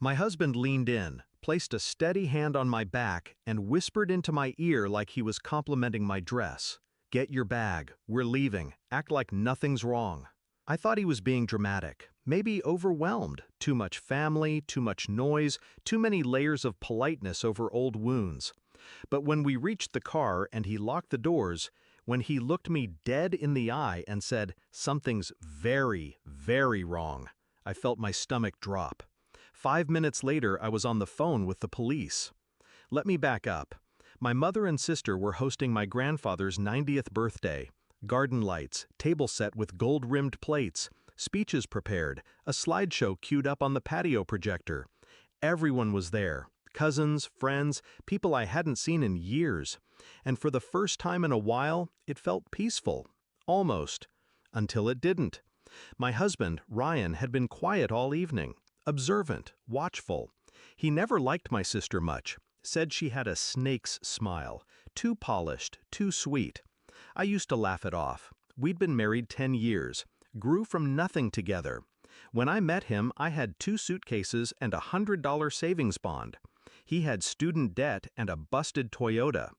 My husband leaned in, placed a steady hand on my back, and whispered into my ear like he was complimenting my dress. "Get your bag, we're leaving, act like nothing's wrong." I thought he was being dramatic, maybe overwhelmed, too much family, too much noise, too many layers of politeness over old wounds. But when we reached the car and he locked the doors, when he looked me dead in the eye and said, "Something's very, very wrong," I felt my stomach drop. 5 minutes later, I was on the phone with the police. Let me back up. My mother and sister were hosting my grandfather's 90th birthday. Garden lights, table set with gold-rimmed plates, speeches prepared, a slideshow queued up on the patio projector. Everyone was there. Cousins, friends, people I hadn't seen in years. And for the first time in a while, it felt peaceful. Almost. Until it didn't. My husband, Ryan, had been quiet all evening. Observant, watchful. He never liked my sister much. Said she had a snake's smile. Too polished, too sweet. I used to laugh it off. We'd been married 10 years. Grew from nothing together. When I met him, I had 2 suitcases and a $100 savings bond. He had student debt and a busted Toyota.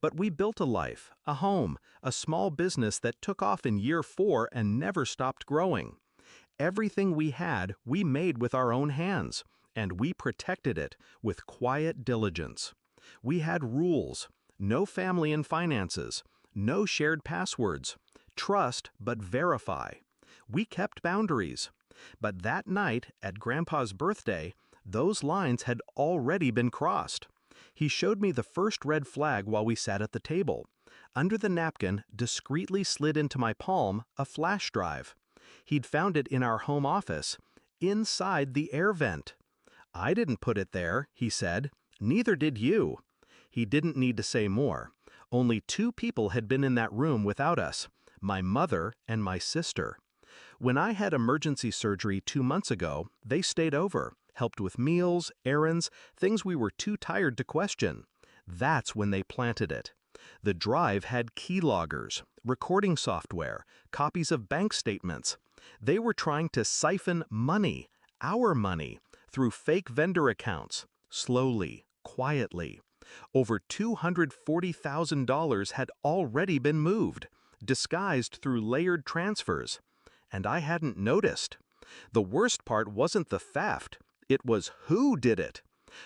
But we built a life, a home, a small business that took off in year 4 and never stopped growing. Everything we had, we made with our own hands, and we protected it with quiet diligence. We had rules, no family and finances, no shared passwords, trust but verify. We kept boundaries. But that night, at Grandpa's birthday, those lines had already been crossed. He showed me the first red flag while we sat at the table. Under the napkin, discreetly slid into my palm, a flash drive. He'd found it in our home office, inside the air vent. "I didn't put it there," he said. "Neither did you." He didn't need to say more. Only 2 people had been in that room without us, my mother and my sister. When I had emergency surgery 2 months ago, they stayed over, helped with meals, errands, things we were too tired to question. That's when they planted it. The drive had keyloggers, recording software, copies of bank statements. They were trying to siphon money, our money, through fake vendor accounts, slowly, quietly. Over $240,000 had already been moved, disguised through layered transfers. And I hadn't noticed. The worst part wasn't the theft. It was who did it.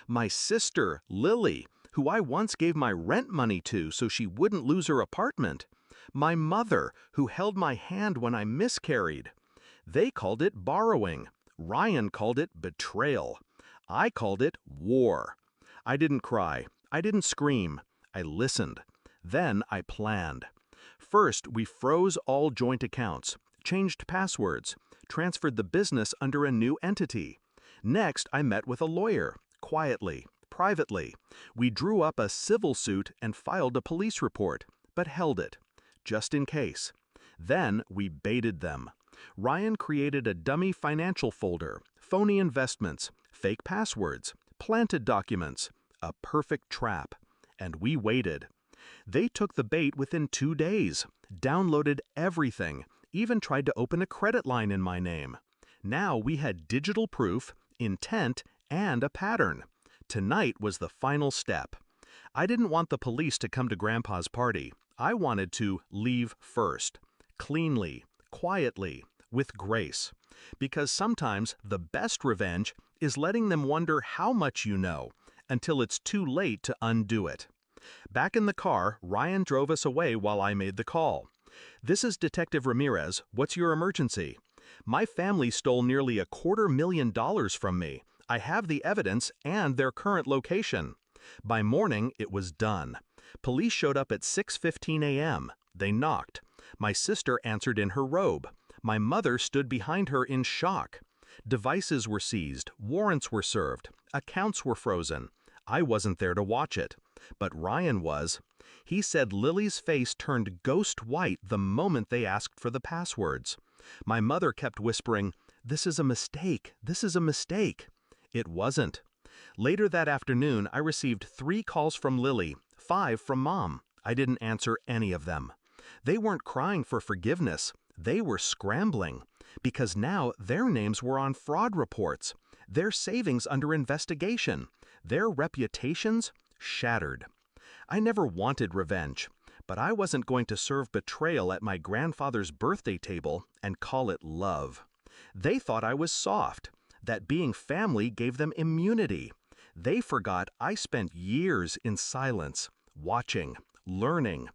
My sister, Lily, who I once gave my rent money to so she wouldn't lose her apartment. My mother, who held my hand when I miscarried. They called it borrowing. Ryan called it betrayal. I called it war. I didn't cry. I didn't scream. I listened. Then I planned. First, we froze all joint accounts, changed passwords, transferred the business under a new entity. Next, I met with a lawyer, quietly, privately. We drew up a civil suit and filed a police report, but held it, just in case. Then we baited them. Ryan created a dummy financial folder, phony investments, fake passwords, planted documents, a perfect trap. And we waited. They took the bait within 2 days, downloaded everything, even tried to open a credit line in my name. Now we had digital proof, intent, and a pattern. Tonight was the final step. I didn't want the police to come to Grandpa's party. I wanted to leave first, cleanly, quietly, with grace. Because sometimes the best revenge is letting them wonder how much you know, until it's too late to undo it. Back in the car, Ryan drove us away while I made the call. "This is Detective Ramirez. What's your emergency?" "My family stole nearly $250,000 from me. I have the evidence and their current location." By morning, it was done. Police showed up at 6:15 a.m. They knocked. My sister answered in her robe. My mother stood behind her in shock. Devices were seized, warrants were served, accounts were frozen. I wasn't there to watch it. But Ryan was. He said Lily's face turned ghost white the moment they asked for the passwords. My mother kept whispering, "This is a mistake, this is a mistake." It wasn't. Later that afternoon, I received 3 calls from Lily, 5 from Mom. I didn't answer any of them. They weren't crying for forgiveness. They were scrambling. Because now their names were on fraud reports. Their savings under investigation. Their reputations shattered. I never wanted revenge, but I wasn't going to serve betrayal at my grandfather's birthday table and call it love. They thought I was soft, that being family gave them immunity. They forgot I spent years in silence, watching, learning.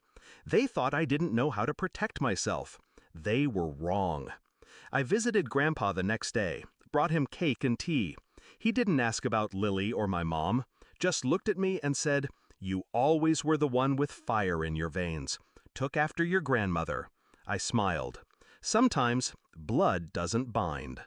They thought I didn't know how to protect myself. They were wrong. I visited Grandpa the next day, brought him cake and tea. He didn't ask about Lily or my mom, just looked at me and said, "You always were the one with fire in your veins. Took after your grandmother." I smiled. Sometimes blood doesn't bind.